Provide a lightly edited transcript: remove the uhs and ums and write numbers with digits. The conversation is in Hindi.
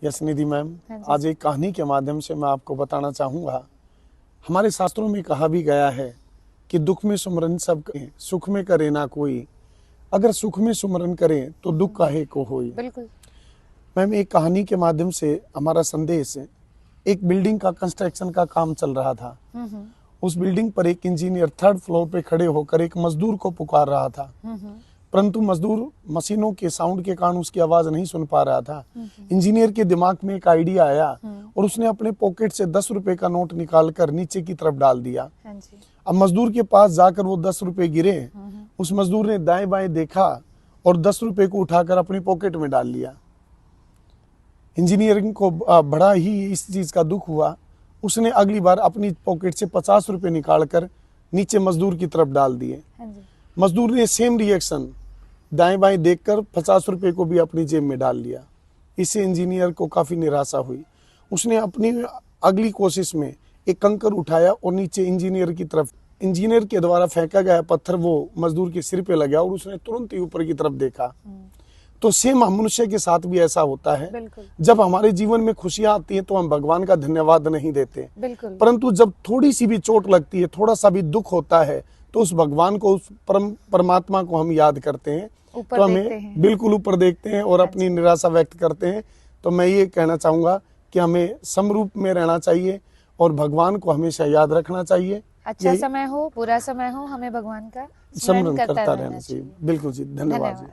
यशनिधि मैम, हाँ जी। आज एक कहानी के माध्यम से मैं आपको बताना चाहूँगा। हमारे शास्त्रों में कहा भी गया है कि दुख में सुमरन सब करें, सुख में करे ना कोई। अगर सुख में सुमरन करें तो दुख काहे को होई। बिल्कुल। मैम, एक कहानी के माध्यम से हमारा संदेश, एक बिल्डिंग का कंस्ट्रक्शन का काम चल रहा था। उस बिल्डिंग पर एक इंजीनियर 3rd फ्लोर पे खड़े होकर एक मजदूर को पुकार रहा था, परंतु मजदूर मशीनों के साउंड के कारण उसकी आवाज नहीं सुन पा रहा था। इंजीनियर के दिमाग में एक आइडिया आया और उसने अपने पॉकेट से 10 रुपए का नोट निकालकर नीचे की तरफ डाल दिया। हाँ जी। अब मजदूर के पास जाकर वो 10 रुपए गिरे। उस मजदूर ने दाएं बाएं देखा और 10 रुपए को उठाकर अपनी पॉकेट में डाल लिया। इंजीनियरिंग को बड़ा ही इस चीज का दुख हुआ। उसने अगली बार अपनी पॉकेट से 50 रुपए निकालकर नीचे मजदूर की तरफ डाल दिए। हाँ जी। मजदूर ने सेम रिएक्शन, दाएं बाएं देखकर 50 रुपए को भी अपनी जेब में डाल लिया। इससे इंजीनियर को काफी निराशा हुई। उसने अपनी अगली कोशिश में एक कंकर उठाया और नीचे इंजीनियर के द्वारा फेंका गया पत्थर वो मजदूर के सिर पे लगा और उसने तुरंत ही ऊपर की तरफ देखा। तो सेम मनुष्य के साथ भी ऐसा होता है। बिल्कुल। जब हमारे जीवन में खुशियां आती हैं तो हम भगवान का धन्यवाद नहीं देते, बिल्कुल। परंतु जब थोड़ी सी भी चोट लगती है, थोड़ा सा भी दुख होता है, तो उस भगवान को, उस परमात्मा को हम याद करते हैं, ऊपर तो देखते हमें हैं। बिल्कुल ऊपर देखते हैं और अपनी निराशा व्यक्त करते हैं। तो मैं ये कहना चाहूंगा कि हमें समरूप में रहना चाहिए और भगवान को हमेशा याद रखना चाहिए। अच्छा समय हो, बुरा समय हो, हमें भगवान का स्मरण करता रहना चाहिए। बिल्कुल जी, धन्यवाद जी।